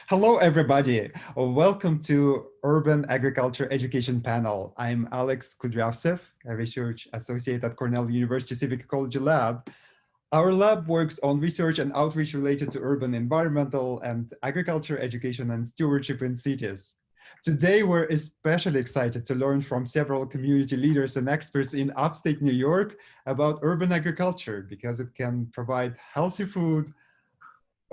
Hello, everybody. Welcome to Urban Agriculture Education Panel. I'm Alex Kudryavtsev, a research associate at Cornell University Civic Ecology Lab. Our lab works on research and outreach related to urban environmental and agriculture education and stewardship in cities. Today, we're especially excited to learn from several community leaders and experts in upstate New York about urban agriculture because it can provide healthy food,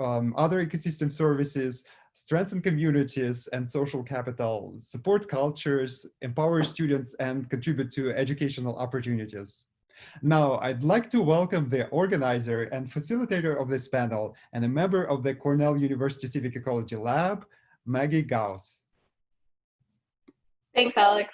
other ecosystem services, strengthen communities and social capital, support cultures, empower students, and contribute to educational opportunities. Now, I'd like to welcome the organizer and facilitator of this panel and a member of the Cornell University Civic Ecology Lab, Maggie Gauss. Thanks, Alex.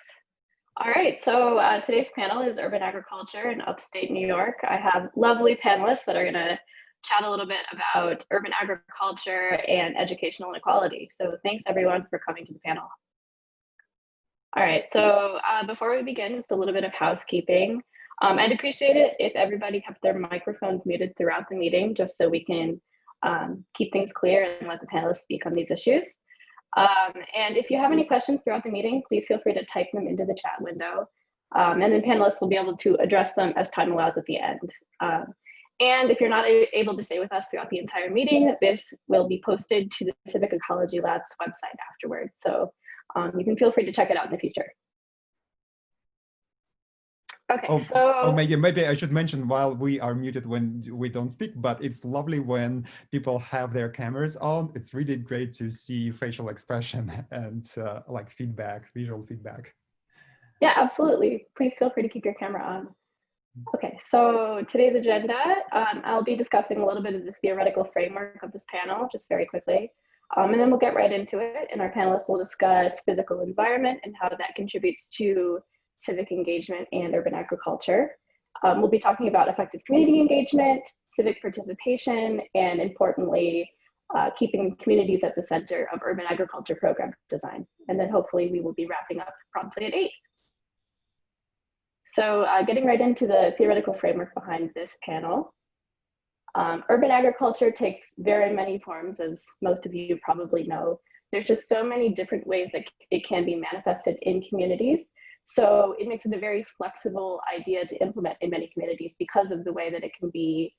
All right, so today's panel is Urban Agriculture in Upstate New York. I have lovely panelists that are going to chat a little bit about urban agriculture and educational inequality. So thanks everyone for coming to the panel. All right, so before we begin, just a little bit of housekeeping. I'd appreciate it if everybody kept their microphones muted throughout the meeting, just so we can keep things clear and let the panelists speak on these issues. And if you have any questions throughout the meeting, please feel free to type them into the chat window. And then panelists will be able to address them as time allows at the end. And if you're not able to stay with us throughout the entire meeting, this will be posted to the Civic Ecology Lab's website afterwards. So you can feel free to check it out in the future. Okay, Maggie, maybe I should mention while we are muted when we don't speak, but it's lovely when people have their cameras on. It's really great to see facial expression and like feedback, visual feedback. Yeah, absolutely. Please feel free to keep your camera on. Okay, so today's agenda, I'll be discussing a little bit of the theoretical framework of this panel, just very quickly. And then we'll get right into it, and our panelists will discuss physical environment and how that contributes to civic engagement and urban agriculture. We'll be talking about effective community engagement, civic participation, and importantly, keeping communities at the center of urban agriculture program design. And then hopefully we will be wrapping up promptly at 8. So getting right into the theoretical framework behind this panel. Urban agriculture takes very many forms, as most of you probably know. There's just so many different ways that it can be manifested in communities. So it makes it a very flexible idea to implement in many communities because of the way that it can be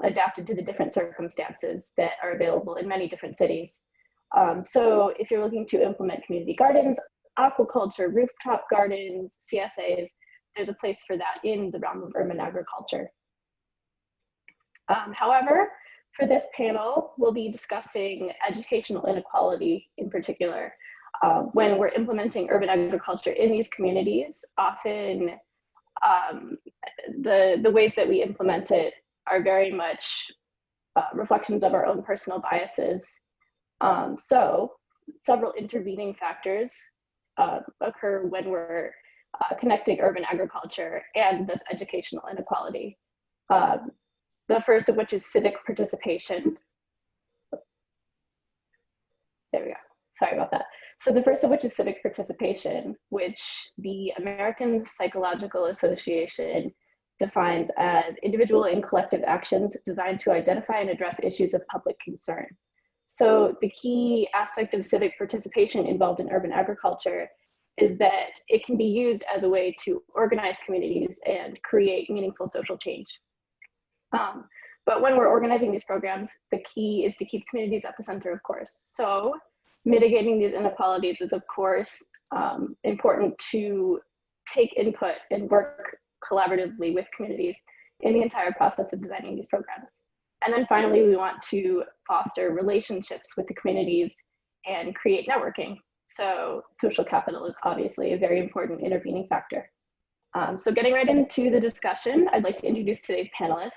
adapted to the different circumstances that are available in many different cities. So if you're looking to implement community gardens, aquaculture, rooftop gardens, CSAs, there's a place for that in the realm of urban agriculture. However, for this panel, we'll be discussing educational inequality in particular. When we're implementing urban agriculture in these communities, often the ways that we implement it are very much reflections of our own personal biases. So several intervening factors occur when we're connecting urban agriculture and this educational inequality. The first of which is civic participation. There we go, sorry about that. So the first of which is civic participation, which the American Psychological Association defines as individual and collective actions designed to identify and address issues of public concern. So the key aspect of civic participation involved in urban agriculture is that it can be used as a way to organize communities and create meaningful social change. But when we're organizing these programs, the key is to keep communities at the center, of course. So mitigating these inequalities is, of course, important to take input and work collaboratively with communities in the entire process of designing these programs. And then finally, we want to foster relationships with the communities and create networking. So social capital is obviously a very important intervening factor. So getting right into the discussion, I'd like to introduce today's panelists.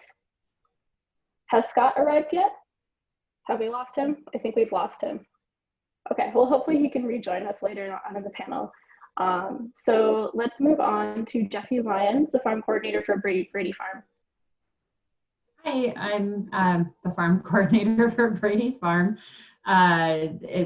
Has Scott arrived yet? Have we lost him? I think we've lost him. Okay, well, hopefully he can rejoin us later on in the panel. So let's move on to Jesse Lyons, the farm coordinator for Brady Farm. Hi, I'm the farm coordinator for Brady Farm,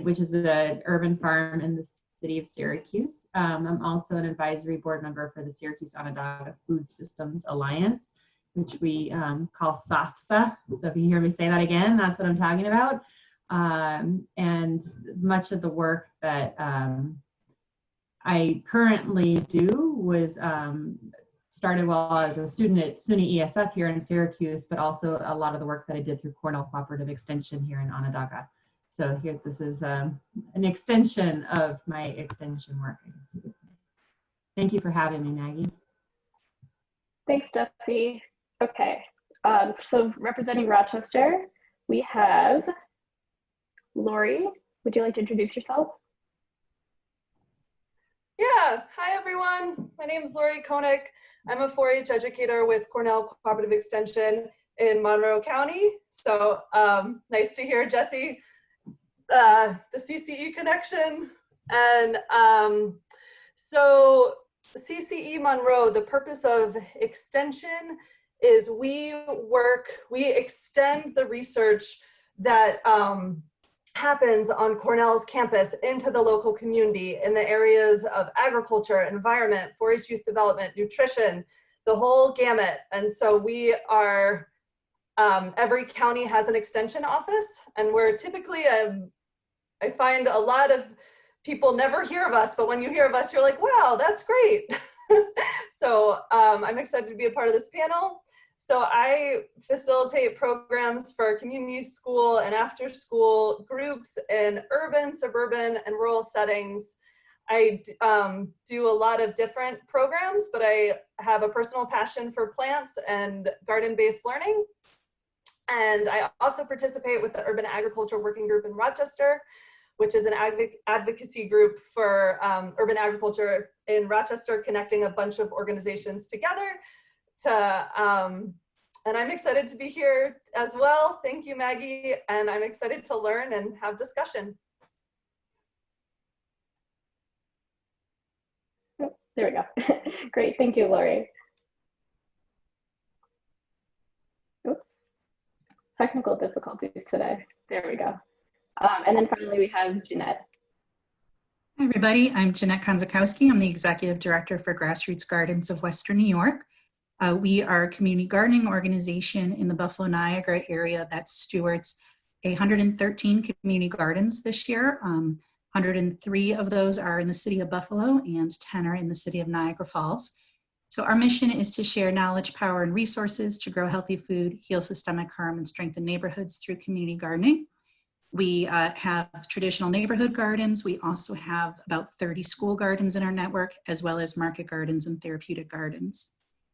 which is an urban farm in the city of Syracuse. I'm also an advisory board member for the Syracuse Onondaga Food Systems Alliance, which we call SOFSA. So if you hear me say that again, that's what I'm talking about. And much of the work that I currently do was started while I was a student at SUNY ESF here in Syracuse, but also a lot of the work that I did through Cornell Cooperative Extension here in Onondaga. So here, this is an extension of my extension work, I guess you could say. Thank you for having me, Maggie. Thanks, Jesse. Okay, so representing Rochester, we have Lori. Would you like to introduce yourself? Yeah, hi everyone. My name is Lori Koenig. I'm a 4-H educator with Cornell Cooperative Extension in Monroe County. So nice to hear, Jesse, the CCE connection. And so CCE Monroe, the purpose of extension is we extend the research that happens on Cornell's campus into the local community in the areas of agriculture, environment, 4-H youth development, nutrition, the whole gamut. And so we are, every county has an extension office, and we're typically, I find a lot of people never hear of us, but when you hear of us, you're like, wow, that's great. So I'm excited to be a part of this panel. So I facilitate programs for community school and after school groups in urban, suburban, and rural settings. I do a lot of different programs, but I have a personal passion for plants and garden-based learning. And I also participate with the Urban Agriculture Working Group in Rochester, which is an advocacy group for urban agriculture in Rochester, connecting a bunch of organizations together and I'm excited to be here as well. Thank you, Maggie. And I'm excited to learn and have discussion. Oh, there we go. Great, thank you, Lori. Oops, technical difficulties today. There we go. And then finally we have Jeanette. Hi, everybody. I'm Jeanette Konzikowski. I'm the Executive Director for Grassroots Gardens of Western New York. We are a community gardening organization in the Buffalo Niagara area that stewards 113 community gardens this year. 103 of those are in the city of Buffalo and 10 are in the city of Niagara Falls. So our mission is to share knowledge, power, and resources to grow healthy food, heal systemic harm, and strengthen neighborhoods through community gardening. We have traditional neighborhood gardens. We also have about 30 school gardens in our network, as well as market gardens and therapeutic gardens.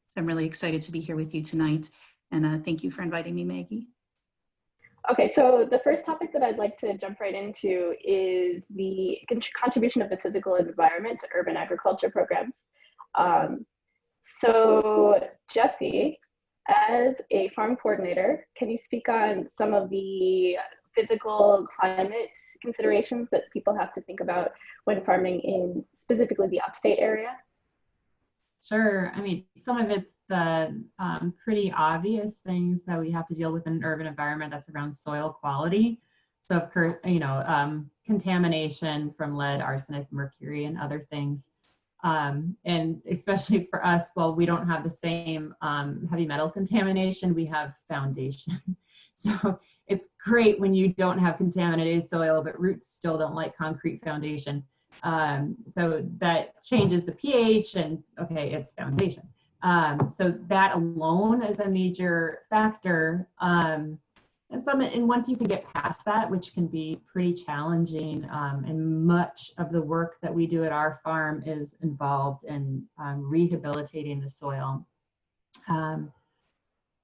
So I'm really excited to be here with you tonight. And thank you for inviting me, Maggie. Okay, so the first topic that I'd like to jump right into is the contribution of the physical environment to urban agriculture programs. So Jesse, as a farm coordinator, can you speak on some of the physical climate considerations that people have to think about when farming in specifically the upstate area? Sure. I mean, some of it's the pretty obvious things that we have to deal with in an urban environment that's around soil quality. So of course, you know, contamination from lead, arsenic, mercury, and other things. And especially for us, while we don't have the same heavy metal contamination, we have foundation. So it's great when you don't have contaminated soil, but roots still don't like concrete foundation. So that changes the pH and okay, it's foundation. So that alone is a major factor. And once you can get past that, which can be pretty challenging, and much of the work that we do at our farm is involved in rehabilitating the soil.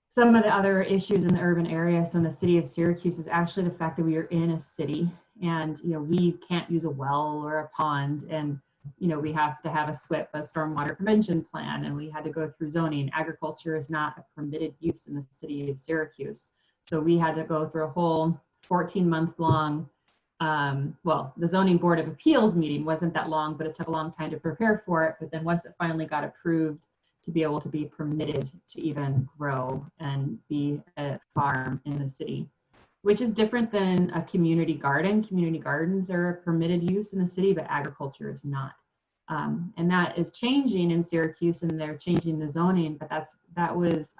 Some of the other issues in the urban area, so in the city of Syracuse, is actually the fact that we are in a city and, you know, we can't use a well or a pond, and, you know, we have to have a SWIP, a stormwater prevention plan, and we had to go through zoning. Agriculture is not a permitted use in the city of Syracuse. So we had to go through a whole 14-month-long, well, the Zoning Board of Appeals meeting wasn't that long, but it took a long time to prepare for it. But then once it finally got approved, to be able to be permitted to even grow and be a farm in the city, which is different than a community garden. Community gardens are a permitted use in the city, but agriculture is not. And that is changing in Syracuse, and they're changing the zoning, but that was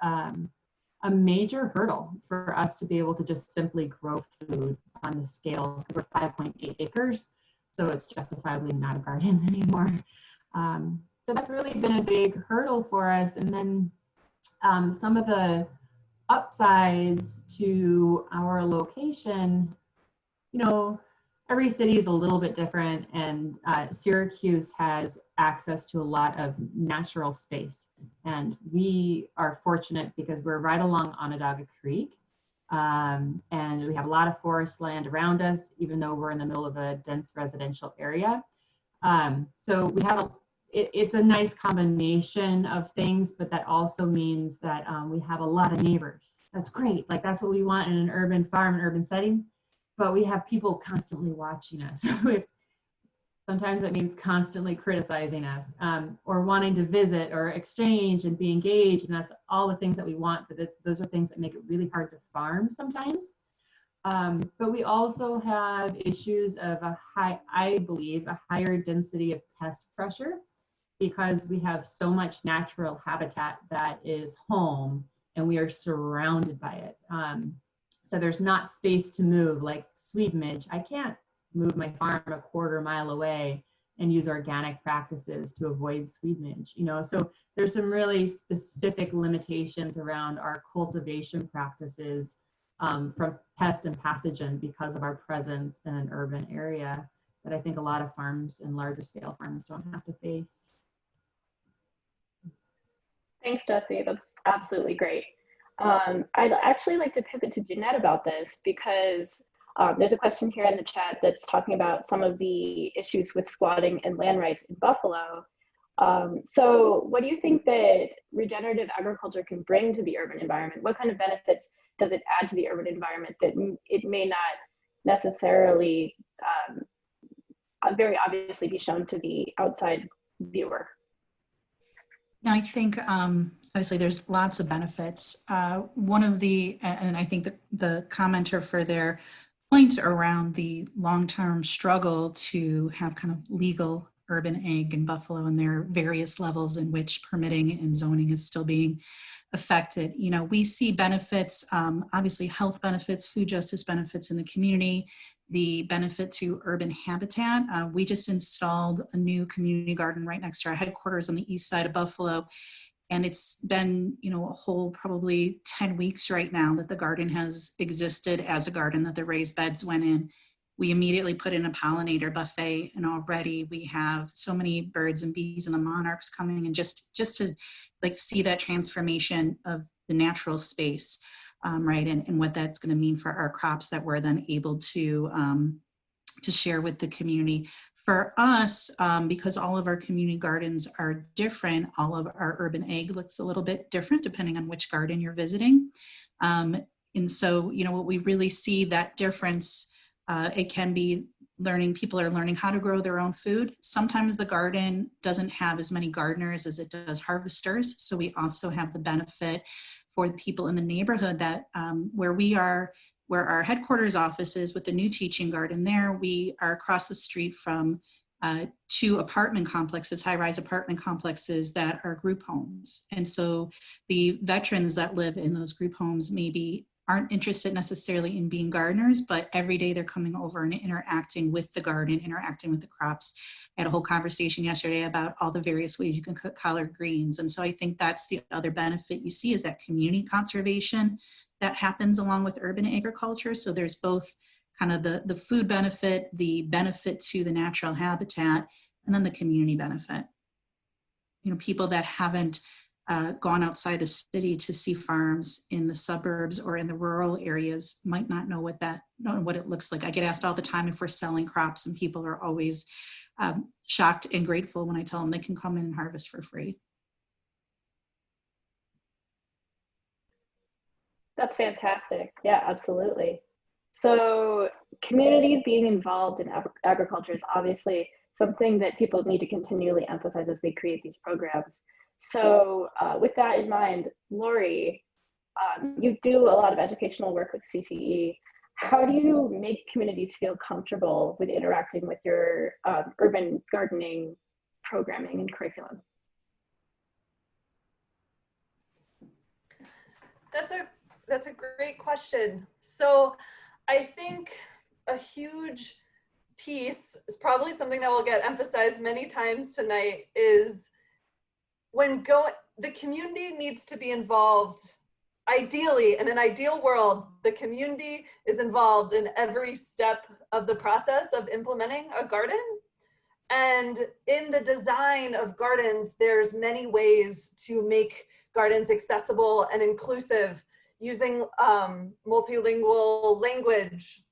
a major hurdle for us to be able to just simply grow food on the scale. We're 5.8 acres, so it's justifiably not a garden anymore. So that's really been a big hurdle for us. And then some of the upsides to our location, you know, every city is a little bit different, and Syracuse has access to a lot of natural space. And we are fortunate because we're right along Onondaga Creek, and we have a lot of forest land around us, even though we're in the middle of a dense residential area. So we have it's a nice combination of things, but that also means that we have a lot of neighbors. That's great. Like, that's what we want in an urban farm, an urban setting. But we have people constantly watching us. Sometimes that means constantly criticizing us, or wanting to visit or exchange and be engaged. And that's all the things that we want, but those are things that make it really hard to farm sometimes. But we also have issues of I believe, a higher density of pest pressure, because we have so much natural habitat that is home and we are surrounded by it. So there's not space to move, like Swede midge. I can't move my farm a quarter mile away and use organic practices to avoid Swede midge, you know? So there's some really specific limitations around our cultivation practices from pest and pathogen because of our presence in an urban area that I think a lot of farms and larger scale farms don't have to face. Thanks, Jessie. That's absolutely great. I'd actually like to pivot to Jeanette about this, because there's a question here in the chat that's talking about some of the issues with squatting and land rights in Buffalo. So what do you think that regenerative agriculture can bring to the urban environment? What kind of benefits does it add to the urban environment that it may not necessarily very obviously be shown to the outside viewer? Now, I think obviously there's lots of benefits. One of the, and I think the commenter for their point around the long-term struggle to have kind of legal urban ag in Buffalo, and there are various levels in which permitting and zoning is still being affected. You know, we see benefits, obviously health benefits, food justice benefits in the community, the benefit to urban habitat. We just installed a new community garden right next to our headquarters on the east side of Buffalo. And it's been, you know, a whole probably 10 weeks right now that the garden has existed as a garden, that the raised beds went in. We immediately put in a pollinator buffet, and already we have so many birds and bees and the monarchs coming, and just to like see that transformation of the natural space, right, and what that's going to mean for our crops that we're then able to share with the community. For us, because all of our community gardens are different, all of our urban ag looks a little bit different depending on which garden you're visiting. And so, you know, what we really see that difference, it can be people are learning how to grow their own food. Sometimes the garden doesn't have as many gardeners as it does harvesters. So we also have the benefit for the people in the neighborhood that where our headquarters office is with the new teaching garden there, we are across the street from 2 apartment complexes, high-rise apartment complexes that are group homes. And so the veterans that live in those group homes maybe aren't interested necessarily in being gardeners, but every day they're coming over and interacting with the garden, interacting with the crops. I had a whole conversation yesterday about all the various ways you can cook collard greens. And so I think that's the other benefit you see, is that community conservation that happens along with urban agriculture. So there's both kind of the food benefit, the benefit to the natural habitat, and then the community benefit. You know, people that haven't gone outside the city to see farms in the suburbs or in the rural areas might not know what it looks like. I get asked all the time if we're selling crops, and people are always shocked and grateful when I tell them they can come in and harvest for free. That's fantastic. Yeah, absolutely. So communities being involved in agriculture is obviously something that people need to continually emphasize as they create these programs. So with that in mind, Lori, you do a lot of educational work with CCE. How do you make communities feel comfortable with interacting with your urban gardening programming and curriculum? That's a That's a great question. So I think a huge piece is probably something that will get emphasized many times tonight is the community needs to be involved. Ideally, in an ideal world, the community is involved in every step of the process of implementing a garden. And in the design of gardens, there's many ways to make gardens accessible and inclusive, using multilingual language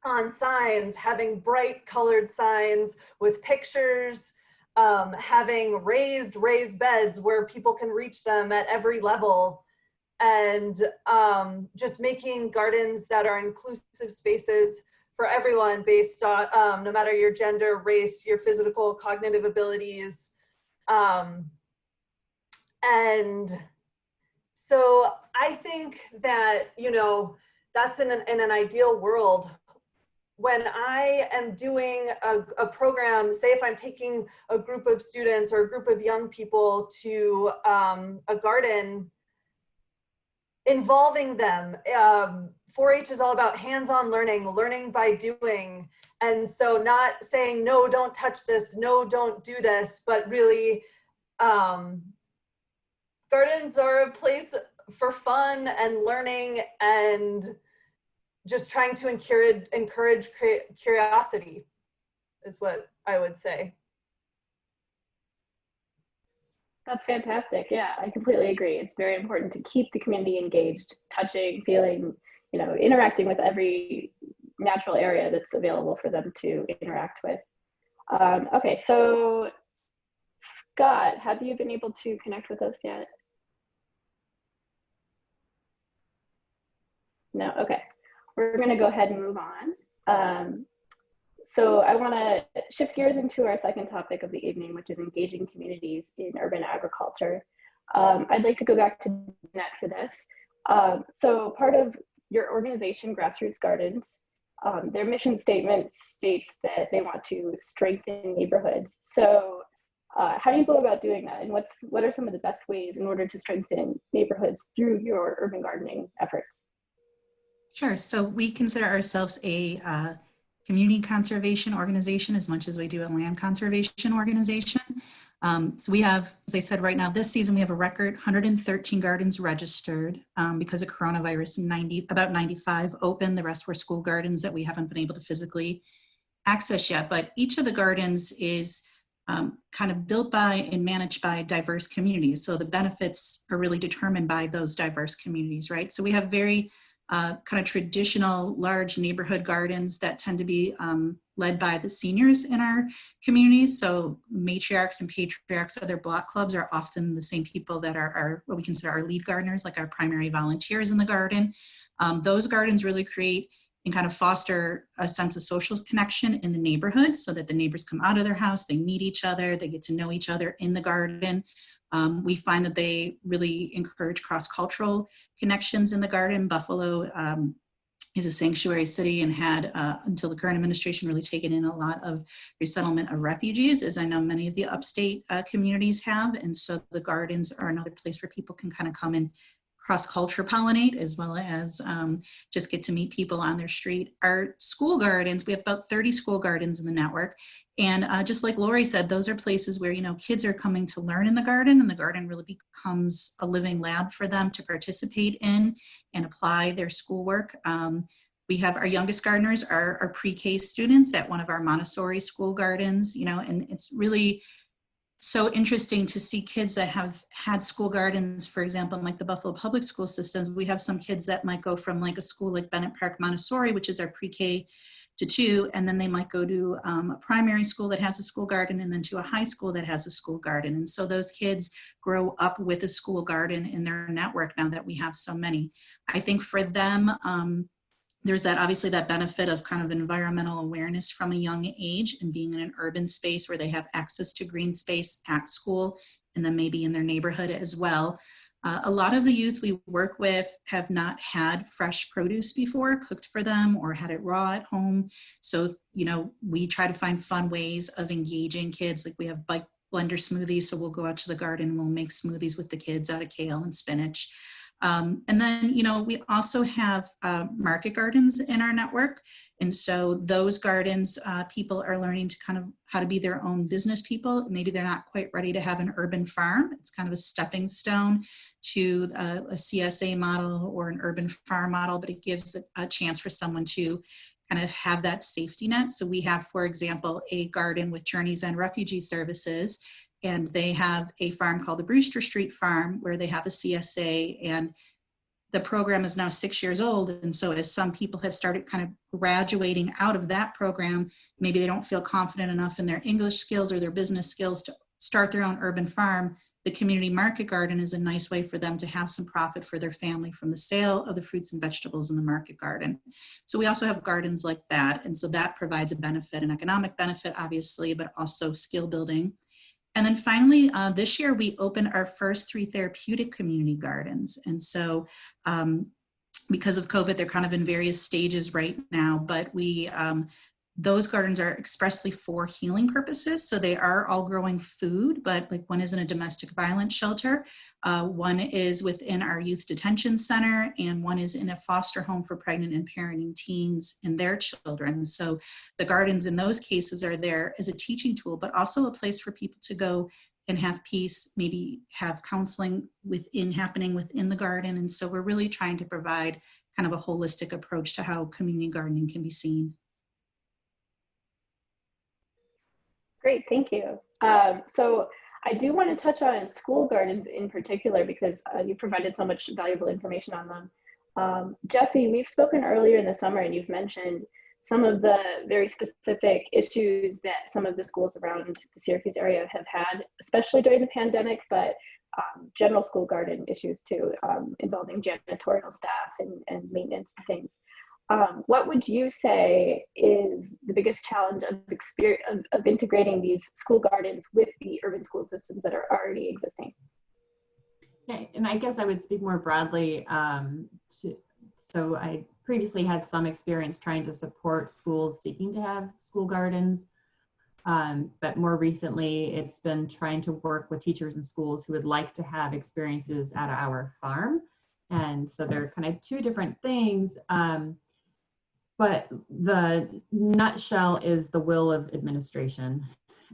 on signs, having bright colored signs with pictures, having raised beds where people can reach them at every level, and just making gardens that are inclusive spaces for everyone based on no matter your gender, race, your physical, cognitive abilities. And so I think that, you know, that's in an ideal world. When I am doing a program, say if I'm taking a group of students or a group of young people to a garden, involving them. 4-H is all about hands-on learning by doing. And so not saying, no, don't touch this, no, don't do this, but really gardens are a place for fun and learning and just trying to encourage curiosity is what I would say. That's fantastic. Yeah, I completely agree. It's very important to keep the community engaged, touching, feeling, you know, interacting with every natural area that's available for them to interact with. Okay, so Scott, have you been able to connect with us yet? No, okay. We're gonna go ahead and move on. So I want to shift gears into our second topic of the evening, which is engaging communities in urban agriculture. I'd like to go back to Jeanette for this. So part of your organization, Grassroots Gardens, their mission statement states that they want to strengthen neighborhoods. So how do you go about doing that? And what are some of the best ways in order to strengthen neighborhoods through your urban gardening efforts? Sure. So we consider ourselves a community conservation organization as much as we do a land conservation organization. So we have, as I said, right now, this season, we have a record 113 gardens registered because of coronavirus, about 95 open. The rest were school gardens that we haven't been able to physically access yet. But each of the gardens is kind of built by and managed by diverse communities. So the benefits are really determined by those diverse communities, right? So we have very kind of traditional large neighborhood gardens that tend to be led by the seniors in our communities. So matriarchs and patriarchs of their block clubs are often the same people that are what we consider our lead gardeners, like our primary volunteers in the garden. Those gardens really create and kind of foster a sense of social connection in the neighborhood so that the neighbors come out of their house, they meet each other, they get to know each other in the garden. We find that they really encourage cross-cultural connections in the garden. Buffalo is a sanctuary city and had, until the current administration, really taken in a lot of resettlement of refugees, as I know many of the upstate communities have. And so the gardens are another place where people can kind of come and cross-culture pollinate, as well as just get to meet people on their street. Our school gardens, we have about 30 school gardens in the network. And just like Lori said, those are places where, you know, kids are coming to learn in the garden, and the garden really becomes a living lab for them to participate in and apply their schoolwork. We have our youngest gardeners are pre-K students at one of our Montessori school gardens, you know, and it's really so interesting to see kids that have had school gardens, for example, in like the Buffalo public school systems. We have some kids that might go from like a school like Bennett Park Montessori, which is our pre-K to 2, and then they might go to a primary school that has a school garden, and then to a high school that has a school garden. And so those kids grow up with a school garden in their network now that we have so many. I think for them, there's that obviously that benefit of kind of environmental awareness from a young age and being in an urban space where they have access to green space at school and then maybe in their neighborhood as well. A lot of the youth we work with have not had fresh produce before cooked for them or had it raw at home. So, you know, we try to find fun ways of engaging kids. Like we have bike blender smoothies. So we'll go out to the garden and we'll make smoothies with the kids out of kale and spinach. And then, we also have market gardens in our network. And so those gardens, people are learning to kind of how to be their own business people. Maybe they're not quite ready to have an urban farm. It's kind of a stepping stone to a CSA model or an urban farm model, but it gives a chance for someone to kind of have that safety net. So we have, for example, a garden with Journeys and Refugee Services, and they have a farm called the Brewster Street Farm where they have a CSA, and the program is now 6 years old. And so as some people have started kind of graduating out of that program, maybe they don't feel confident enough in their English skills or their business skills to start their own urban farm. The community market garden is a nice way for them to have some profit for their family from the sale of the fruits and vegetables in the market garden. So we also have gardens like that. And so that provides a benefit, an economic benefit, obviously, but also skill building. And then finally, this year, we opened our first 3 therapeutic community gardens. And so because of COVID, they're kind of in various stages right now, but those gardens are expressly for healing purposes. So they are all growing food, but like one is in a domestic violence shelter, one is within our youth detention center, and one is in a foster home for pregnant and parenting teens and their children. So the gardens in those cases are there as a teaching tool, but also a place for people to go and have peace, maybe have counseling happening within the garden. And so we're really trying to provide kind of a holistic approach to how community gardening can be seen. Great, thank you. So I do want to touch on school gardens in particular because you provided so much valuable information on them. Jesse, we've spoken earlier in the summer and you've mentioned some of the very specific issues that some of the schools around the Syracuse area have had, especially during the pandemic, but general school garden issues too, involving janitorial staff and maintenance and things. What would you say is the biggest challenge of integrating these school gardens with the urban school systems that are already existing? Yeah, and I guess I would speak more broadly. So I previously had some experience trying to support schools seeking to have school gardens, but more recently it's been trying to work with teachers in schools who would like to have experiences at our farm. And so they're kind of 2 different things. But the nutshell is the will of administration.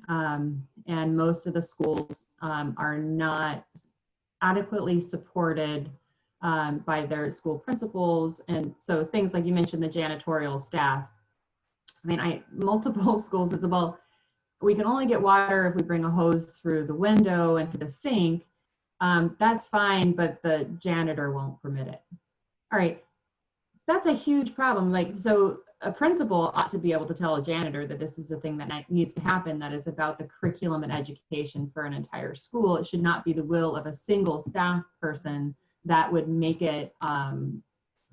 And most of the schools are not adequately supported by their school principals. And so things like you mentioned, the janitorial staff. I mean, multiple schools, it's well, we can only get water if we bring a hose through the window into the sink. That's fine, but the janitor won't permit it. All right. That's a huge problem. Like, so a principal ought to be able to tell a janitor that this is a thing that needs to happen, that is about the curriculum and education for an entire school. It should not be the will of a single staff person that would make it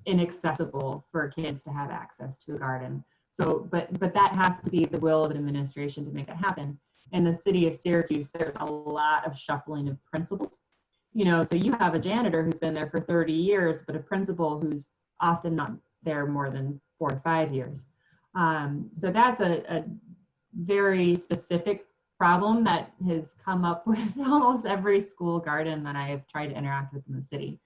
inaccessible for kids to have access to a garden. So, but that has to be the will of an administration to make that happen. In the city of Syracuse, there's a lot of shuffling of principals. So you have a janitor who's been there for 30 years, but a principal who's often not there more than 4 or 5 years. So that's a very specific problem that has come up with almost every school garden that I have tried to interact with in the city.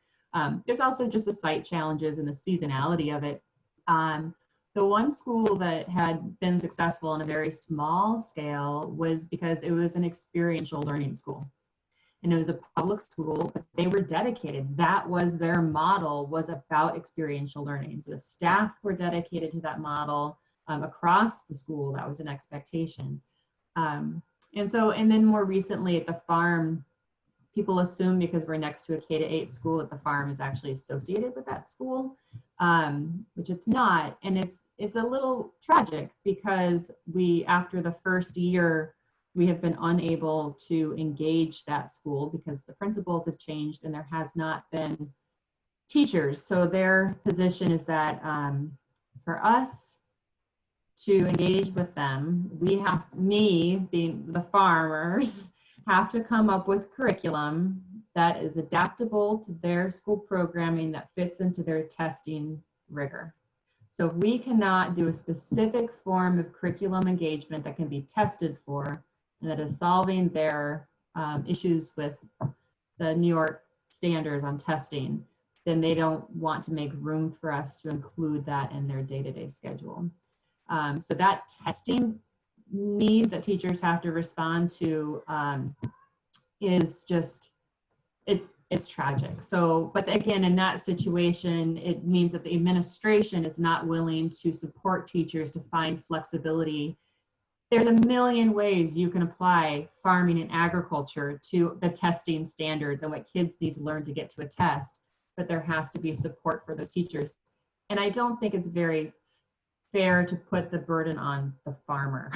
There's also just the site challenges and the seasonality of it. The one school that had been successful on a very small scale was because it was an experiential learning school. And it was a public school, but they were dedicated. That was their model, was about experiential learning. So the staff were dedicated to that model across the school. That was an expectation. And then more recently at the farm, people assume because we're next to a K-8 school that the farm is actually associated with that school, which it's not. And it's a little tragic because after the first year, we have been unable to engage that school because the principals have changed and there has not been teachers. So their position is that for us to engage with them, me being the farmers, have to come up with curriculum that is adaptable to their school programming that fits into their testing rigor. So if we cannot do a specific form of curriculum engagement that can be tested for, and that is solving their issues with the New York standards on testing, then they don't want to make room for us to include that in their day-to-day schedule. So that testing need that teachers have to respond to is just, it's tragic. So, but again, in that situation, it means that the administration is not willing to support teachers to find flexibility. There's a million ways you can apply farming and agriculture to the testing standards and what kids need to learn to get to a test, but there has to be support for those teachers. And I don't think it's very fair to put the burden on the farmer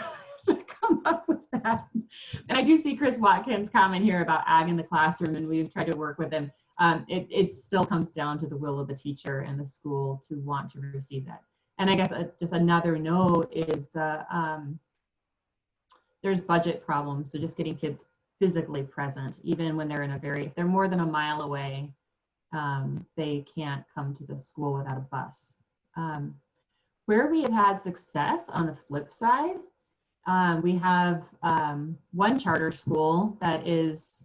to come up with that. And I do see Chris Watkins' comment here about ag in the classroom, and we've tried to work with him. It still comes down to the will of the teacher and the school to want to receive that. And I guess just another note is there's budget problems. So just getting kids physically present, even when they're if they're more than a mile away, they can't come to the school without a bus. Where we have had success on the flip side, we have one charter school that is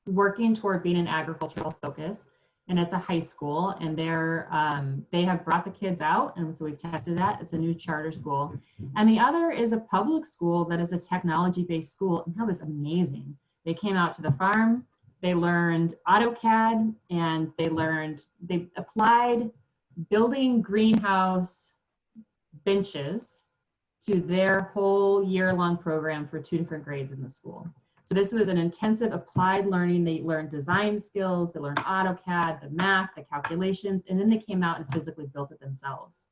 working toward being an agricultural focus, and it's a high school, and they have brought the kids out, and so we've tested that. It's a new charter school. And the other is a public school that is a technology-based school, and that was amazing. They came out to the farm, they learned AutoCAD, and they applied building greenhouse benches to their whole year-long program for 2 different grades in the school. So this was an intensive applied learning. They learned design skills, they learned AutoCAD, the math, the calculations, and then they came out and physically built it themselves.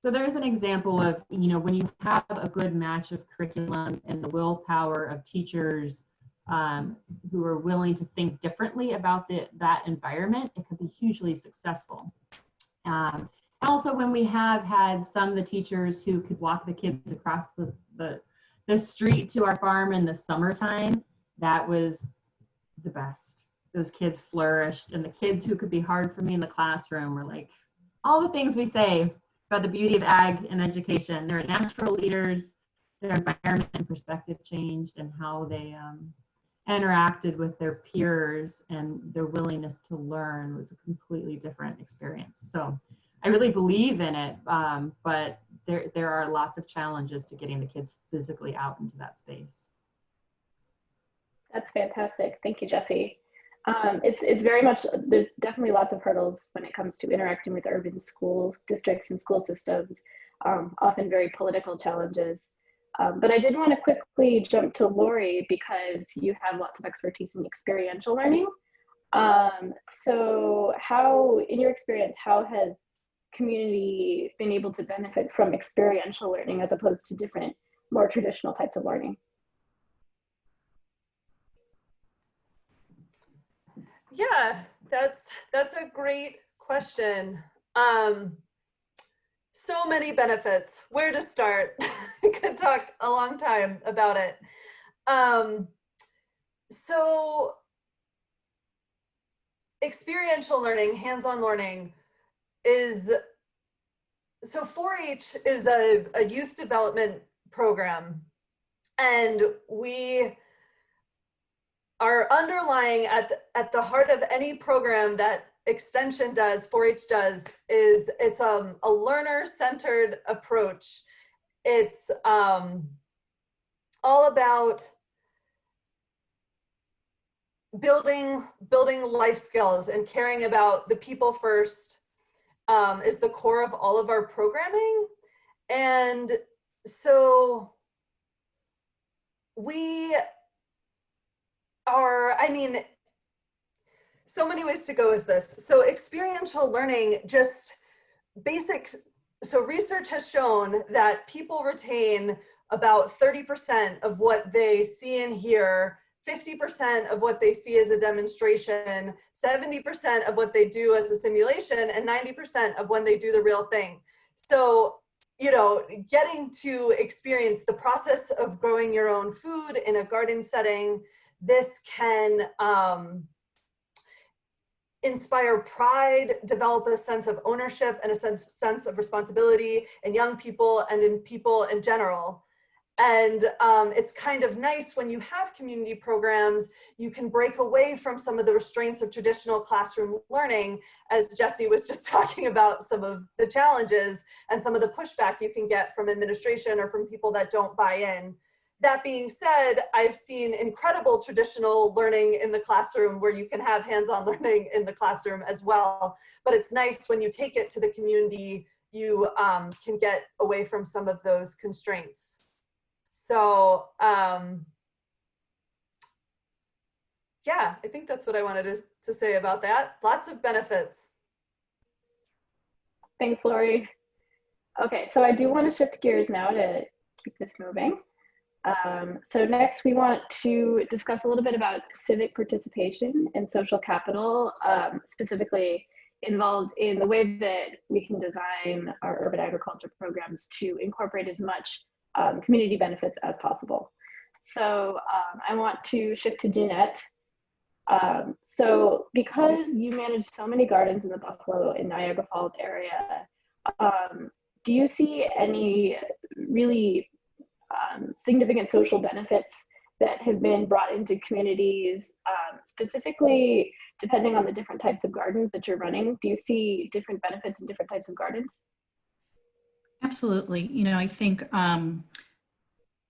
So there's an example of, when you have a good match of curriculum and the willpower of teachers who are willing to think differently about that environment, it could be hugely successful. Also, when we have had some of the teachers who could walk the kids across the street to our farm in the summertime, that was the best. Those kids flourished, and the kids who could be hard for me in the classroom were like, all the things we say about the beauty of ag and education. They're natural leaders, their environment and perspective changed, and how they interacted with their peers and their willingness to learn was a completely different experience. So I really believe in it, but there are lots of challenges to getting the kids physically out into that space. That's fantastic. Thank you, Jessie. It's very much, there's definitely lots of hurdles when it comes to interacting with urban school districts and school systems, often very political challenges. But I did want to quickly jump to Lori because you have lots of expertise in experiential learning. So how, in your experience, how has community been able to benefit from experiential learning as opposed to different, more traditional types of learning? Yeah, that's a great question. So many benefits. Where to start? I could talk a long time about it. So experiential learning, hands-on learning so 4-H is a youth development program, and we are underlying at the heart of any program that Extension does, 4-H does, is it's a learner-centered approach. It's all about building life skills and caring about the people first is the core of all of our programming. And so we are, so many ways to go with this. So experiential learning, just basic. So research has shown that people retain about 30% of what they see and hear, 50% of what they see as a demonstration, 70% of what they do as a simulation, and 90% of when they do the real thing. So, getting to experience the process of growing your own food in a garden setting, this can inspire pride, develop a sense of ownership and a sense of responsibility in young people and in people in general. And it's kind of nice when you have community programs, you can break away from some of the restraints of traditional classroom learning, as Jesse was just talking about some of the challenges and some of the pushback you can get from administration or from people that don't buy in. That being said, I've seen incredible traditional learning in the classroom where you can have hands-on learning in the classroom as well. But it's nice when you take it to the community, you can get away from some of those constraints. So yeah, I think that's what I wanted to say about that. Lots of benefits. Thanks, Lori. Okay, so I do want to shift gears now to keep this moving. So next we want to discuss a little bit about civic participation and social capital, specifically involved in the way that we can design our urban agriculture programs to incorporate as much community benefits as possible. So I want to shift to Jeanette. So because you manage so many gardens in the Buffalo and Niagara Falls area, do you see any really significant social benefits that have been brought into communities, specifically depending on the different types of gardens that you're running? Do you see different benefits in different types of gardens? Absolutely. You know, I think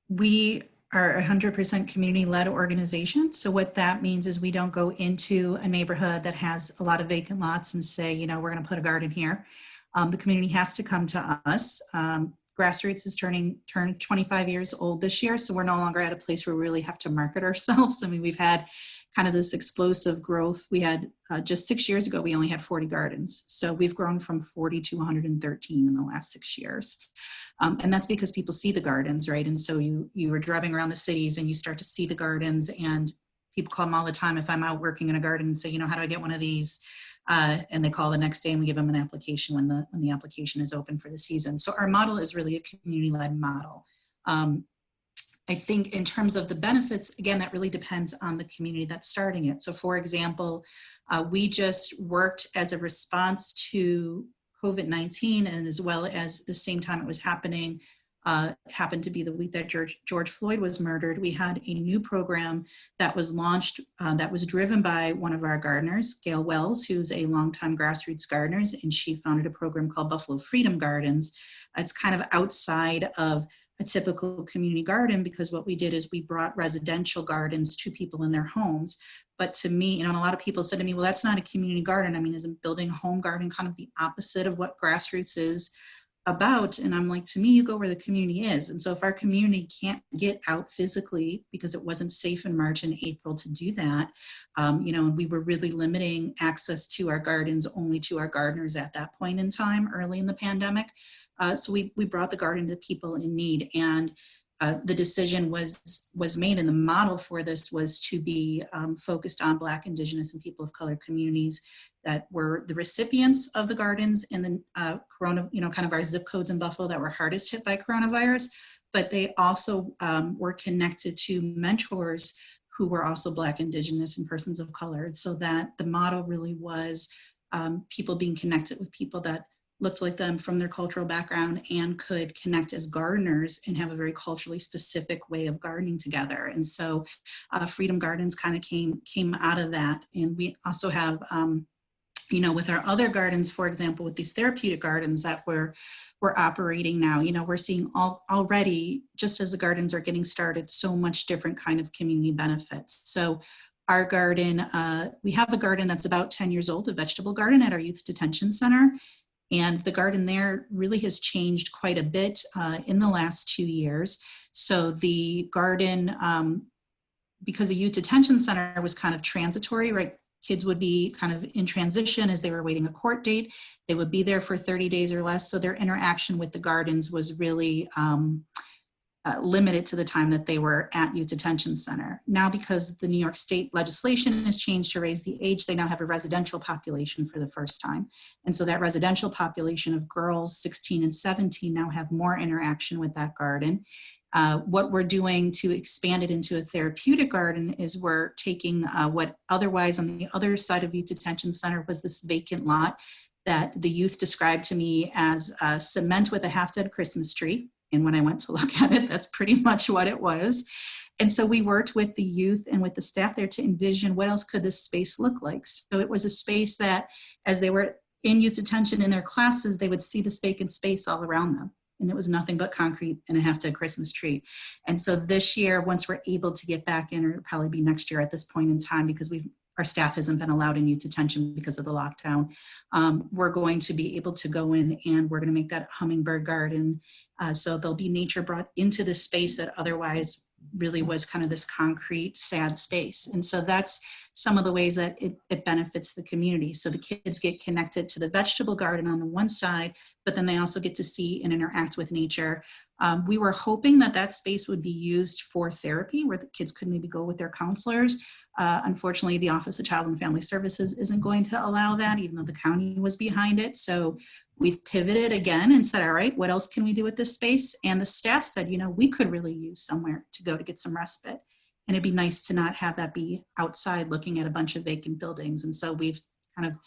we are a 100% community-led organization. So what that means is we don't go into a neighborhood that has a lot of vacant lots and say, you know, we're going to put a garden here. The community has to come to us. Grassroots is turning 25 years old this year, so we're no longer at a place where we really have to market ourselves. I mean, we've had kind of this explosive growth. We had just 6 years ago, we only had 40 gardens. So we've grown from 40 to 113 in the last 6 years. And that's because people see the gardens, right? And so you were driving around the cities and you start to see the gardens, and people call them all the time if I'm out working in a garden and say, you know, how do I get one of these? And they call the next day and we give them an application when the application is open for the season. So our model is really a community-led model. I think in terms of the benefits, again, that really depends on the community that's starting it. So for example, we just worked as a response to COVID-19, and as well as the same time it was happening, happened to be the week that George Floyd was murdered. We had a new program that was launched that was driven by one of our gardeners, Gail Wells, who's a longtime grassroots gardener, and she founded a program called Buffalo Freedom Gardens. It's kind of outside of a typical community garden, because what we did is we brought residential gardens to people in their homes. But to me, you know, and a lot of people said to me, well, that's not a community garden. I mean, isn't building a home garden kind of the opposite of what grassroots is about? And I'm like, to me, you go where the community is. And so if our community can't get out physically because it wasn't safe in March and April to do that, you know, and we were really limiting access to our gardens only to our gardeners at that point in time, early in the pandemic. So we brought the garden to people in need. And the decision was made, and the model for this was to be focused on Black, Indigenous, and people of color communities that were the recipients of the gardens in the corona, you know, kind of our zip codes in Buffalo that were hardest hit by coronavirus, but they also were connected to mentors who were also Black, Indigenous, and persons of color. And so that the model really was people being connected with people that looked like them from their cultural background and could connect as gardeners and have a very culturally specific way of gardening together. And so Freedom Gardens kind of came out of that. And we also have, you know, with our other gardens, for example, with these therapeutic gardens that we're operating now, you know, we're seeing already, just as the gardens are getting started, so much different kind of community benefits. So our garden, we have a garden that's about 10 years old, a vegetable garden at our youth detention center. And the garden there really has changed quite a bit in the last 2 years. So the garden, because the youth detention center was kind of transitory, right? Kids would be kind of in transition as they were waiting a court date. They would be there for 30 days or less. So their interaction with the gardens was really limited to the time that they were at youth detention center. Now, because the New York State legislation has changed to raise the age, they now have a residential population for the first time. And so that residential population of girls 16 and 17 now have more interaction with that garden. What we're doing to expand it into a therapeutic garden is we're taking what otherwise on the other side of youth detention center was this vacant lot that the youth described to me as cement with a half-dead Christmas tree. And when I went to look at it, that's pretty much what it was. And so we worked with the youth and with the staff there to envision what else could this space look like. So it was a space that, as they were in youth detention in their classes, they would see this vacant space all around them. And it was nothing but concrete and a half-dead Christmas tree. And so this year, once we're able to get back in, or it'll probably be next year at this point in time, because our staff hasn't been allowed in youth detention because of the lockdown, we're going to be able to go in and we're going to make that hummingbird garden. So there'll be nature brought into this space that otherwise really was kind of this concrete, sad space. And so that's some of the ways that it benefits the community. So the kids get connected to the vegetable garden on the one side, but then they also get to see and interact with nature. We were hoping that that space would be used for therapy, where the kids could maybe go with their counselors. Unfortunately, the Office of Child and Family Services isn't going to allow that, even though the county was behind it. So we've pivoted again and said, all right, what else can we do with this space? And the staff said, you know, we could really use somewhere to go to get some respite. And it'd be nice to not have that be outside looking at a bunch of vacant buildings. And so we've kind of,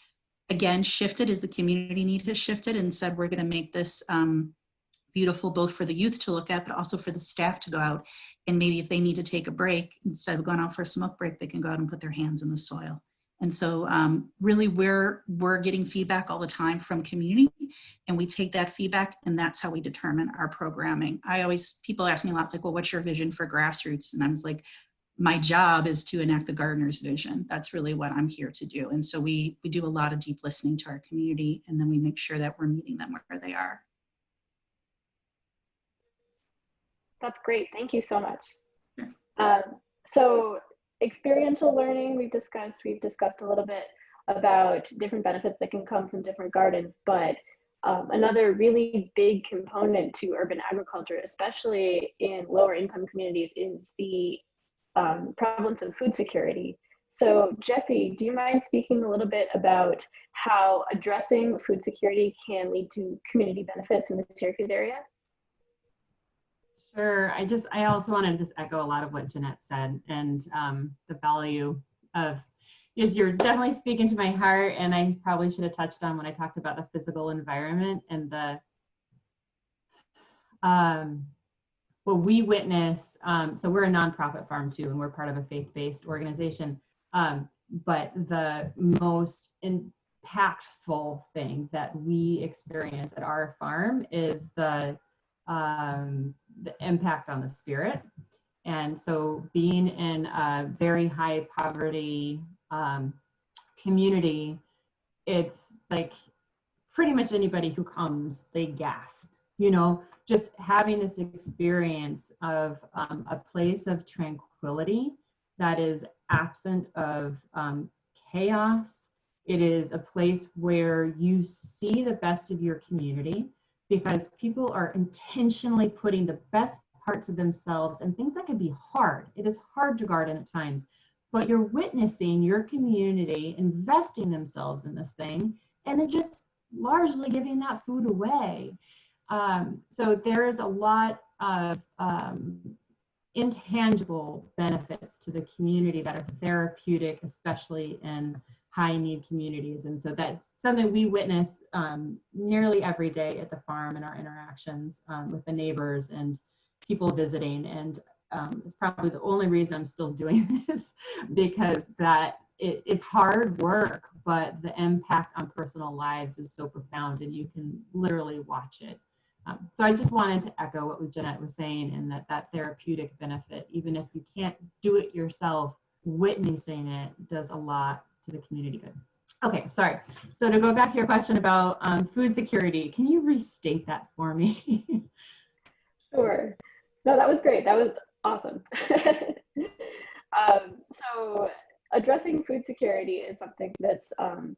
again, shifted as the community need has shifted and said, we're going to make this beautiful, both for the youth to look at, but also for the staff to go out. And maybe if they need to take a break, instead of going out for a smoke break, they can go out and put their hands in the soil. And so really we're getting feedback all the time from community, and we take that feedback, and that's how we determine our programming. People ask me a lot, like, well, what's your vision for grassroots? And I was like, my job is to enact the gardener's vision. That's really what I'm here to do. And so we do a lot of deep listening to our community, and then we make sure that we're meeting them where they are. That's great. Thank you so much. So experiential learning, we've discussed a little bit about different benefits that can come from different gardens, but another really big component to urban agriculture, especially in lower income communities, is the prevalence of food security. So Jesse, do you mind speaking a little bit about how addressing food security can lead to community benefits in the Syracuse area? Sure. I also want to just echo a lot of what Jeanette said, and the value of, you're definitely speaking to my heart, and I probably should have touched on when I talked about the physical environment and the what we witness. So we're a nonprofit farm too, and we're part of a faith-based organization. But the most impactful thing that we experience at our farm is the impact on the spirit. And so being in a very high poverty community, it's like pretty much anybody who comes, they gasp, you know, just having this experience of a place of tranquility that is absent of chaos. It is a place where you see the best of your community, because people are intentionally putting the best parts of themselves, and things that can be hard. It is hard to garden at times, but you're witnessing your community investing themselves in this thing, and then just largely giving that food away. So there is a lot of intangible benefits to the community that are therapeutic, especially in high need communities. And so that's something we witness nearly every day at the farm in our interactions with the neighbors and people visiting. And it's probably the only reason I'm still doing this, because it's hard work, but the impact on personal lives is so profound, and you can literally watch it. So I just wanted to echo what Jeanette was saying, and that therapeutic benefit, even if you can't do it yourself, witnessing it does a lot to the community good. Okay, sorry. So to go back to your question about food security, can you restate that for me? Sure. No, that was great. That was awesome. So addressing food security is something that's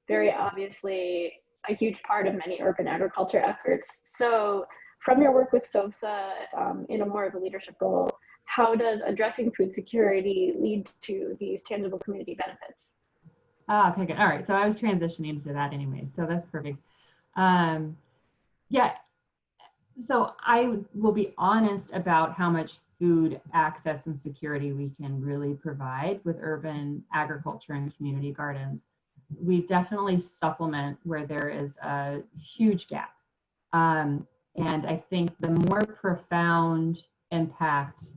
very obviously a huge part of many urban agriculture efforts. So from your work with SOFSA in a more of a leadership role, how does addressing food security lead to these tangible community benefits? Oh, okay, good. All right. So I was transitioning to that anyway, so that's perfect. Yeah. So I will be honest about how much food access and security we can really provide with urban agriculture and community gardens. We definitely supplement where there is a huge gap. And I think the more profound impact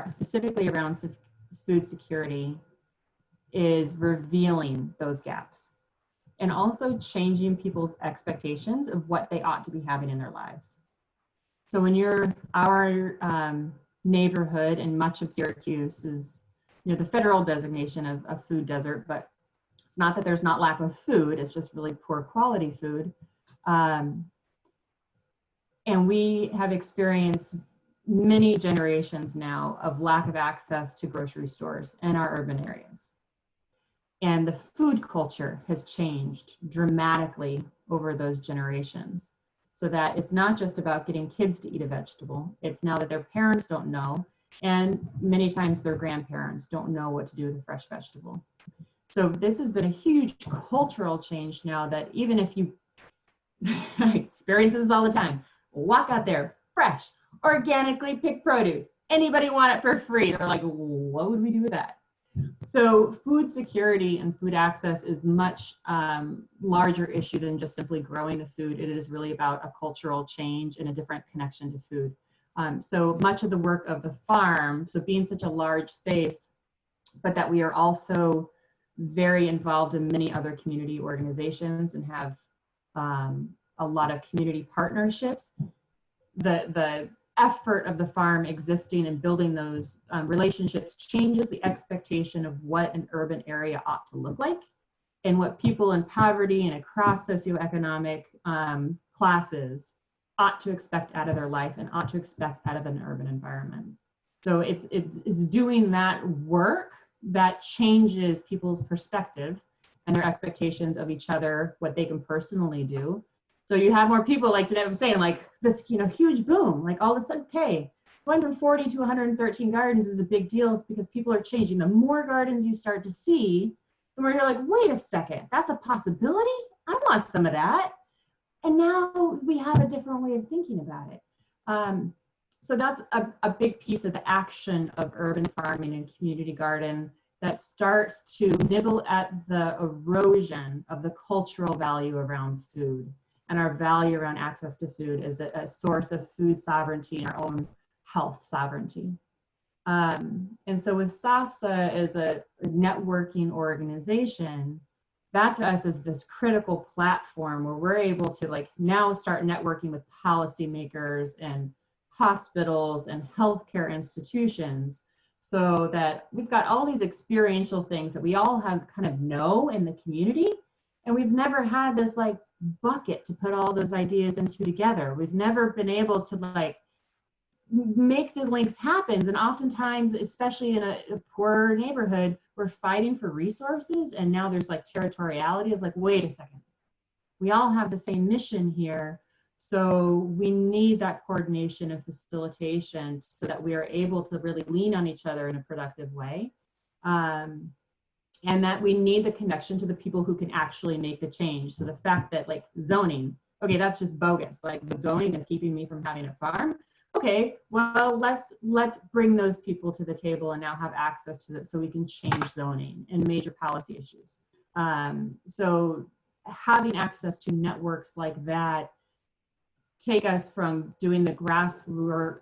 specifically around food security is revealing those gaps and also changing people's expectations of what they ought to be having in their lives. So when our neighborhood and much of Syracuse is, the federal designation of food desert, but it's not that there's not lack of food, it's just really poor quality food. And we have experienced many generations now of lack of access to grocery stores in our urban areas. And the food culture has changed dramatically over those generations, so that it's not just about getting kids to eat a vegetable. It's now that their parents don't know, and many times their grandparents don't know what to do with a fresh vegetable. So this has been a huge cultural change now, that even if you experience this all the time, walk out there, fresh, organically picked produce. Anybody want it for free? They're like, what would we do with that? So food security and food access is much larger issue than just simply growing the food. It is really about a cultural change and a different connection to food. So much of the work of the farm, so being such a large space, but that we are also very involved in many other community organizations and have a lot of community partnerships. The effort of the farm existing and building those relationships changes the expectation of what an urban area ought to look like and what people in poverty and across socioeconomic classes ought to expect out of their life and ought to expect out of an urban environment. So it's doing that work that changes people's perspective and their expectations of each other, what they can personally do. So you have more people, like Jeanette was saying, like this, huge boom, like all of a sudden, okay, going from 40 to 113 gardens is a big deal. It's because people are changing. The more gardens you start to see, the more you're like, wait a second, that's a possibility? I want some of that. And now we have a different way of thinking about it. So that's a big piece of the action of urban farming and community garden that starts to nibble at the erosion of the cultural value around food and our value around access to food as a source of food sovereignty and our own health sovereignty. And so with SAFSA as a networking organization, that to us is this critical platform where we're able to now start networking with policymakers and hospitals and healthcare institutions, so that we've got all these experiential things that we all have kind of know in the community, and we've never had this bucket to put all those ideas into together. We've never been able to make the links happen, and oftentimes, especially in a poor neighborhood, we're fighting for resources, and now there's territoriality. It's wait a second, we all have the same mission here. So we need that coordination and facilitation so that we are able to really lean on each other in a productive way. And that we need the connection to the people who can actually make the change. So the fact that zoning, okay, that's just bogus. The zoning is keeping me from having a farm. Okay, well, let's bring those people to the table and now have access to that so we can change zoning and major policy issues. So having access to networks like that take us from doing the grassroots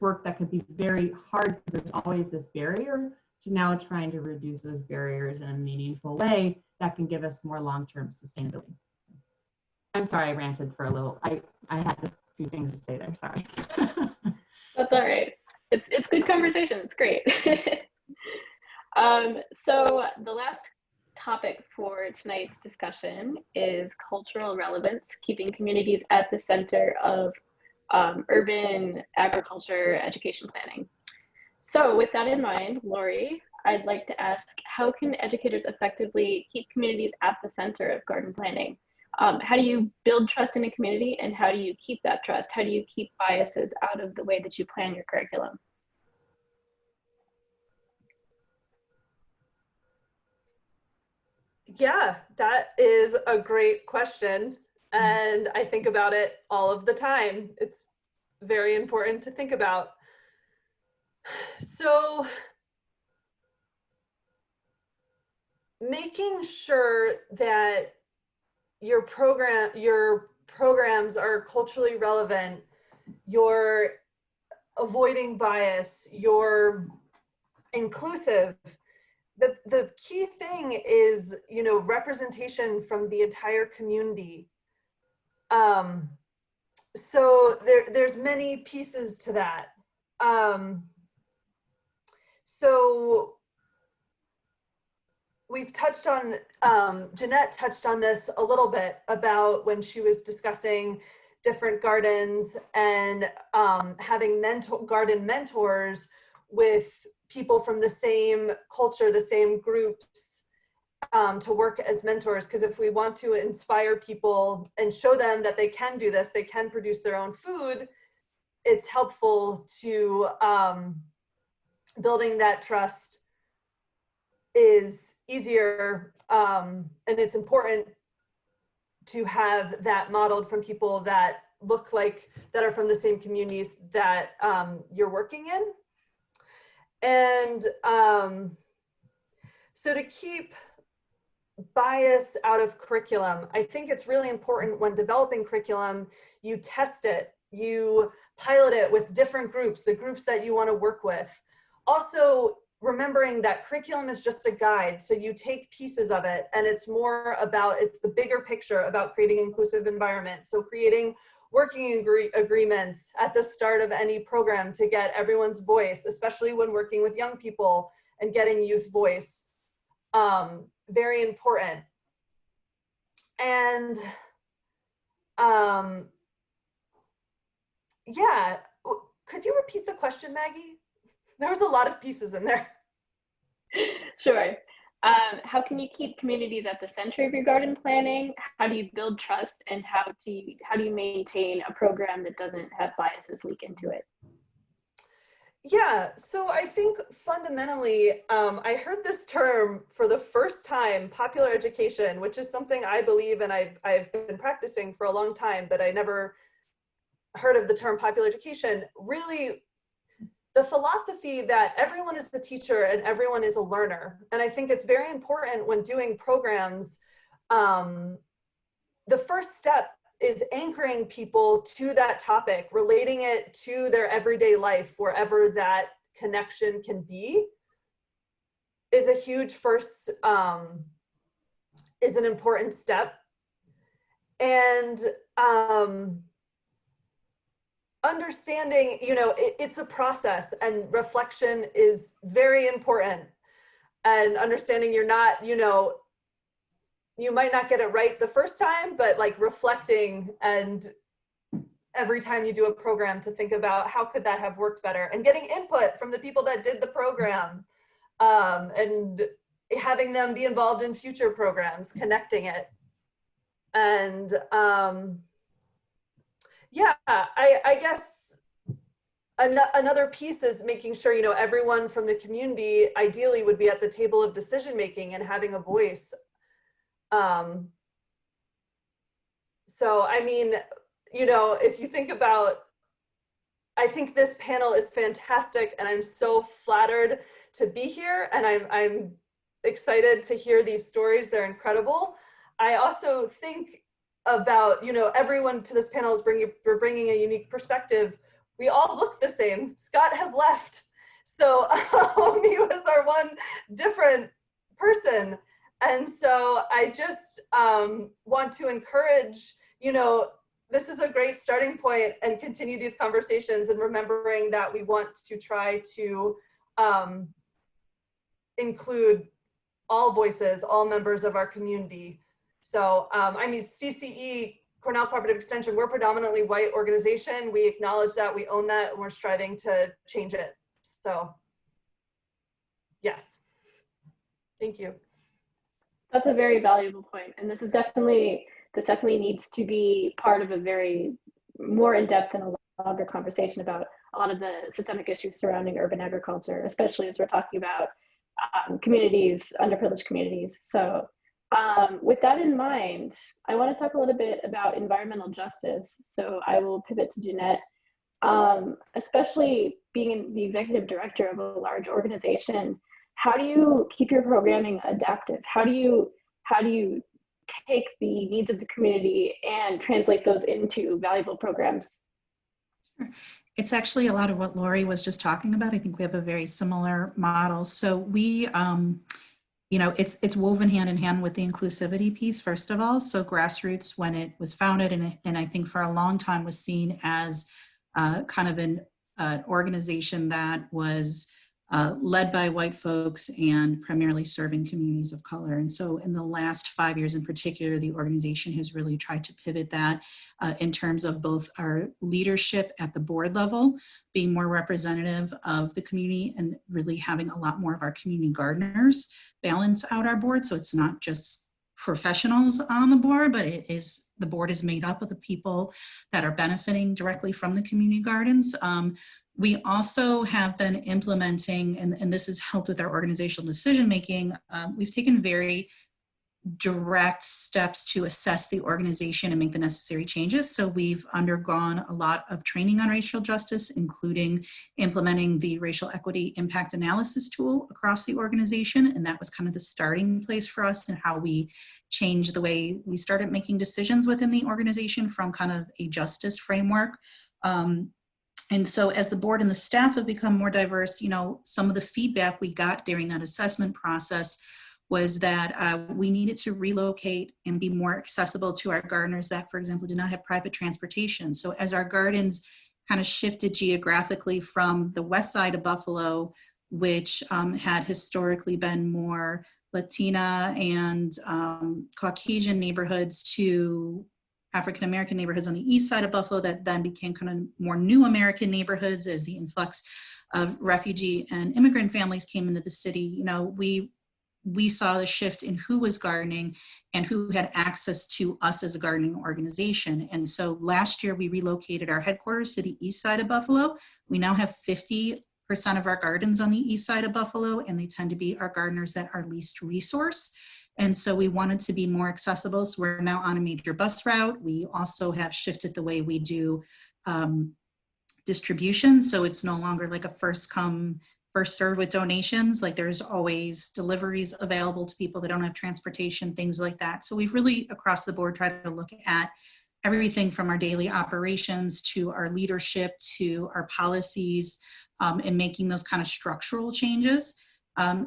work that could be very hard because there's always this barrier, to now trying to reduce those barriers in a meaningful way that can give us more long-term sustainability. I'm sorry I ranted for a little. I had a few things to say there, sorry. That's all right. It's good conversation, it's great. So the last topic for tonight's discussion is cultural relevance, keeping communities at the center of urban agriculture education planning. So with that in mind, Lori, I'd like to ask, how can educators effectively keep communities at the center of garden planning? How do you build trust in a community, and how do you keep that trust? How do you keep biases out of the way that you plan your curriculum? Yeah, that is a great question. And I think about it all of the time. It's very important to think about. So making sure that your programs are culturally relevant, you're avoiding bias, you're inclusive. The key thing is, you know, representation from the entire community. So there's many pieces to that. So we've touched on, Jeanette touched on this a little bit about when she was discussing different gardens and having garden mentors with people from the same culture, the same groups, to work as mentors. Because if we want to inspire people and show them that they can do this, they can produce their own food, it's helpful to building that trust is easier, and it's important to have that modeled from people that look like, that are from the same communities that you're working in. And so to keep bias out of curriculum, I think it's really important when developing curriculum, you test it, you pilot it with different groups, the groups that you want to work with. Also, remembering that curriculum is just a guide, so you take pieces of it, and it's more about, it's the bigger picture about creating inclusive environment. So creating working agreements at the start of any program to get everyone's voice, especially when working with young people and getting youth voice, very important. And yeah, could you repeat the question, Maggie? There was a lot of pieces in there. Sure. How can you keep communities at the center of your garden planning? How do you build trust, and how do you maintain a program that doesn't have biases leak into it? Yeah, so I think fundamentally, I heard this term for the first time, popular education, which is something I believe and I've been practicing for a long time, but I never heard of the term popular education. Really, the philosophy that everyone is a teacher and everyone is a learner. And I think it's very important when doing programs, the first step is anchoring people to that topic, relating it to their everyday life, wherever that connection can be, is a huge first, is an important step. And understanding, you know, it's a process, and reflection is very important. And understanding you're not, you know, you might not get it right the first time, but like reflecting, and every time you do a program to think about how could that have worked better, and getting input from the people that did the program, and having them be involved in future programs, connecting it. And yeah, I guess another piece is making sure, you know, everyone from the community ideally would be at the table of decision making and having a voice. So, I mean, you know, if you think about, I think this panel is fantastic, and I'm so flattered to be here, and I'm excited to hear these stories. They're incredible. I also think about, you know, everyone to this panel is bringing a unique perspective. We all look the same. Scott has left. So he was our one different person. And so I just want to encourage, you know, this is a great starting point, and continue these conversations, and remembering that we want to try to include all voices, all members of our community. So I mean, CCE, Cornell Cooperative Extension, we're a predominantly white organization. We acknowledge that, we own that, and we're striving to change it. So yes, thank you. That's a very valuable point, and this definitely needs to be part of a very more in-depth and a longer conversation about a lot of the systemic issues surrounding urban agriculture, especially as we're talking about communities, underprivileged communities. So with that in mind, I want to talk a little bit about environmental justice. So I will pivot to Jeanette. Especially being the executive director of a large organization, how do you keep your programming adaptive? How do you take the needs of the community and translate those into valuable programs? It's actually a lot of what Lori was just talking about. I think we have a very similar model. So we, you know, it's woven hand in hand with the inclusivity piece, first of all. So Grassroots, when it was founded, and I think for a long time was seen as kind of an organization that was led by white folks and primarily serving communities of color. And so in the last 5 years in particular, the organization has really tried to pivot that in terms of both our leadership at the board level, being more representative of the community and really having a lot more of our community gardeners balance out our board. So it's not just professionals on the board, but the board is made up of the people that are benefiting directly from the community gardens. We also have been implementing, and this has helped with our organizational decision making, we've taken very direct steps to assess the organization and make the necessary changes. So we've undergone a lot of training on racial justice, including implementing the racial equity impact analysis tool across the organization. And that was kind of the starting place for us and how we changed the way we started making decisions within the organization from kind of a justice framework. And so as the board and the staff have become more diverse, you know, some of the feedback we got during that assessment process was that we needed to relocate and be more accessible to our gardeners that, for example, did not have private transportation. So as our gardens kind of shifted geographically from the west side of Buffalo, which had historically been more Latina and Caucasian neighborhoods, to African-American neighborhoods on the east side of Buffalo that then became kind of more new American neighborhoods as the influx of refugee and immigrant families came into the city. You know, we saw the shift in who was gardening and who had access to us as a gardening organization. And so last year we relocated our headquarters to the east side of Buffalo. We now have 50% of our gardens on the east side of Buffalo, and they tend to be our gardeners that are least resource. And so we wanted to be more accessible. So we're now on a major bus route. We also have shifted the way we do distribution. So it's no longer like a first come, first serve with donations. Like there's always deliveries available to people that don't have transportation, things like that. So we've really across the board tried to look at everything from our daily operations to our leadership to our policies and making those kind of structural changes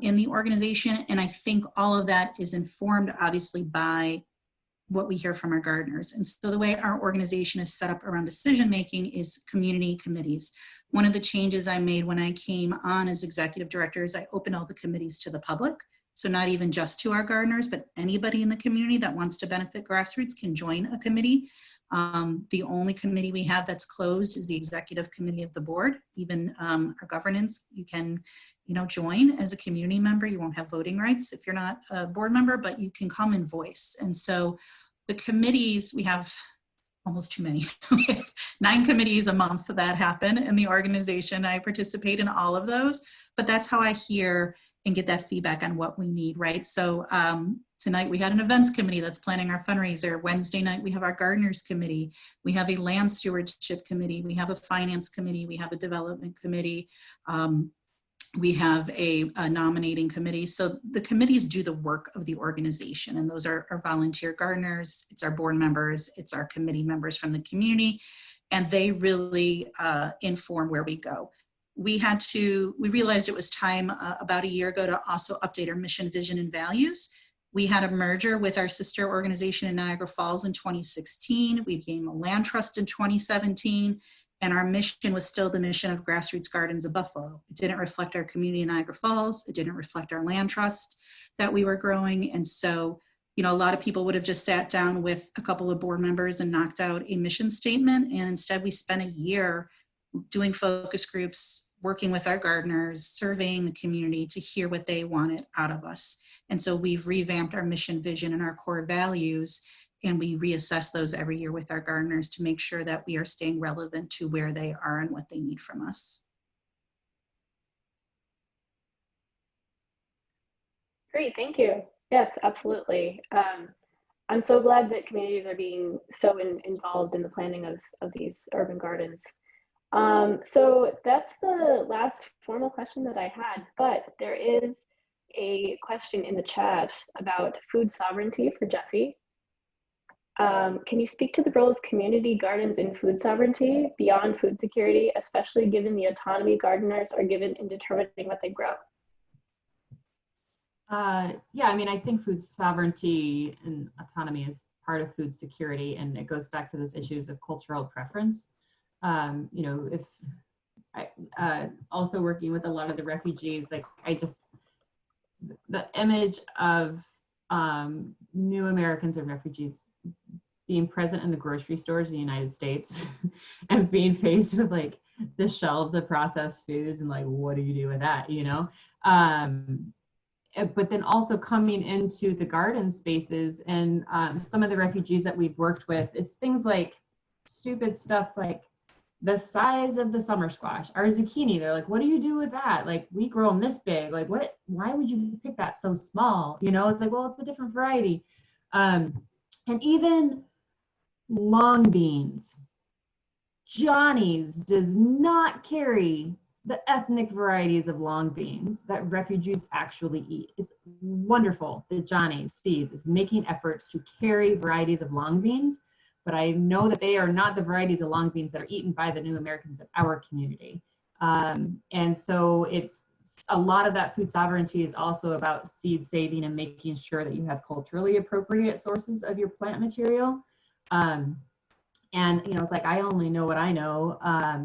in the organization. And I think all of that is informed obviously by what we hear from our gardeners. And so the way our organization is set up around decision making is community committees. One of the changes I made when I came on as executive director is I opened all the committees to the public. So not even just to our gardeners, but anybody in the community that wants to benefit Grassroots can join a committee. The only committee we have that's closed is the executive committee of the board. Even our governance, you can, you know, join as a community member. You won't have voting rights if you're not a board member, but you can come and voice. And so the committees, we have almost too many. We have 9 committees a month that happen in the organization. I participate in all of those, but that's how I hear and get that feedback on what we need, right? So tonight we had an events committee that's planning our fundraiser. Wednesday night we have our gardeners committee. We have a land stewardship committee. We have a finance committee. We have a development committee. We have a nominating committee. So the committees do the work of the organization, and those are our volunteer gardeners, it's our board members, it's our committee members from the community, and they really inform where we go. We realized it was time about a year ago to also update our mission, vision, and values. We had a merger with our sister organization in Niagara Falls in 2016. We became a land trust in 2017. And our mission was still the mission of Grassroots Gardens of Buffalo. It didn't reflect our community in Niagara Falls. It didn't reflect our land trust that we were growing. And so, you know, a lot of people would have just sat down with a couple of board members and knocked out a mission statement. And instead we spent a year doing focus groups, working with our gardeners, surveying the community to hear what they wanted out of us. And so we've revamped our mission, vision, and our core values. And we reassess those every year with our gardeners to make sure that we are staying relevant to where they are and what they need from us. Great, thank you. Yes, absolutely. I'm so glad that communities are being so involved in the planning of these urban gardens. So that's the last formal question that I had, but there is a question in the chat about food sovereignty for Jesse. Can you speak to the role of community gardens in food sovereignty beyond food security, especially given the autonomy gardeners are given in determining what they grow? Yeah, I mean, I think food sovereignty and autonomy is part of food security, and it goes back to those issues of cultural preference. You know, if I also working with a lot of the refugees, like the image of new Americans and refugees being present in the grocery stores in the United States and being faced with like the shelves of processed foods and like, what do you do with that, you know? But then also coming into the garden spaces and some of the refugees that we've worked with, it's things like stupid stuff like the size of the summer squash, our zucchini. They're like, what do you do with that? Like, we grow them this big. Like, why would you pick that so small? You know, it's like, well, it's a different variety. And even long beans. Johnny's does not carry the ethnic varieties of long beans that refugees actually eat. It's wonderful that Johnny's Seeds is making efforts to carry varieties of long beans, but I know that they are not the varieties of long beans that are eaten by the new Americans of our community. And so it's a lot of that food sovereignty is also about seed saving and making sure that you have culturally appropriate sources of your plant material. And, you know, it's like, I only know what I know.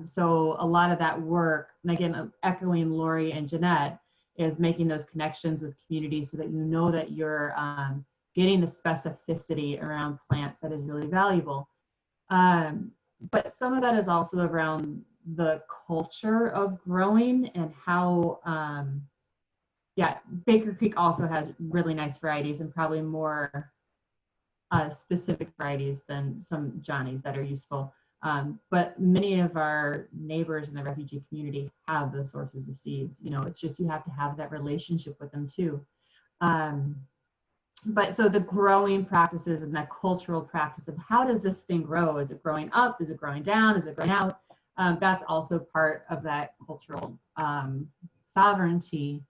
So a lot of that work, and again, echoing Lori and Jeanette, is making those connections with communities so that you know that you're getting the specificity around plants that is really valuable. But some of that is also around the culture of growing and how, yeah, Baker Creek also has really nice varieties and probably more specific varieties than some Johnny's that are useful. But many of our neighbors in the refugee community have those sources of seeds. You know, it's just you have to have that relationship with them too. But so the growing practices and that cultural practice of how does this thing grow? Is it growing up? Is it growing down? Is it growing out? That's also part of that cultural sovereignty.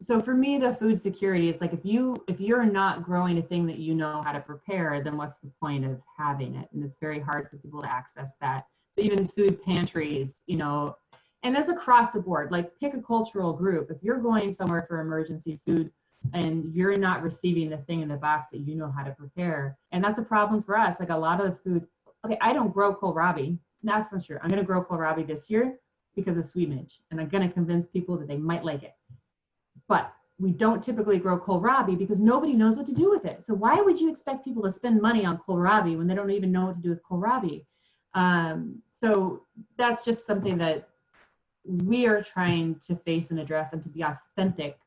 So for me, the food security is like, if you're not growing a thing that you know how to prepare, then what's the point of having it? And it's very hard for people to access that. So even food pantries, you know, and that's across the board, like pick a cultural group. If you're going somewhere for emergency food and you're not receiving the thing in the box that you know how to prepare, and that's a problem for us. Like a lot of the foods, okay, I don't grow kohlrabi. That's not true. I'm gonna grow kohlrabi this year because of Sweetmage, and I'm gonna convince people that they might like it. But we don't typically grow kohlrabi because nobody knows what to do with it. So why would you expect people to spend money on kohlrabi when they don't even know what to do with kohlrabi? So that's just something that we are trying to face and address, and to be authentic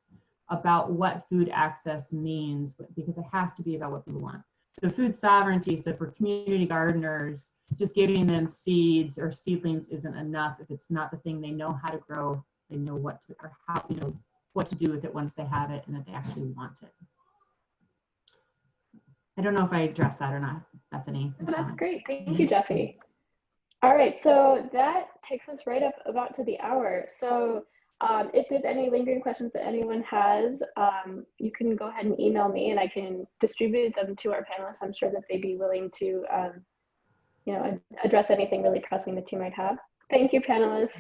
about what food access means, because it has to be about what people want. So food sovereignty, so for community gardeners, just giving them seeds or seedlings isn't enough if it's not the thing they know how to grow, they know what to, or how, you know, what to do with it once they have it and that they actually want it. I don't know if I addressed that or not, Bethany. Oh, that's great. Thank you, Jessie. All right, so that takes us right up about to the hour. So if there's any lingering questions that anyone has, you can go ahead and email me and I can distribute them to our panelists. I'm sure that they'd be willing to you know, address anything really pressing that you might have. Thank you, panelists.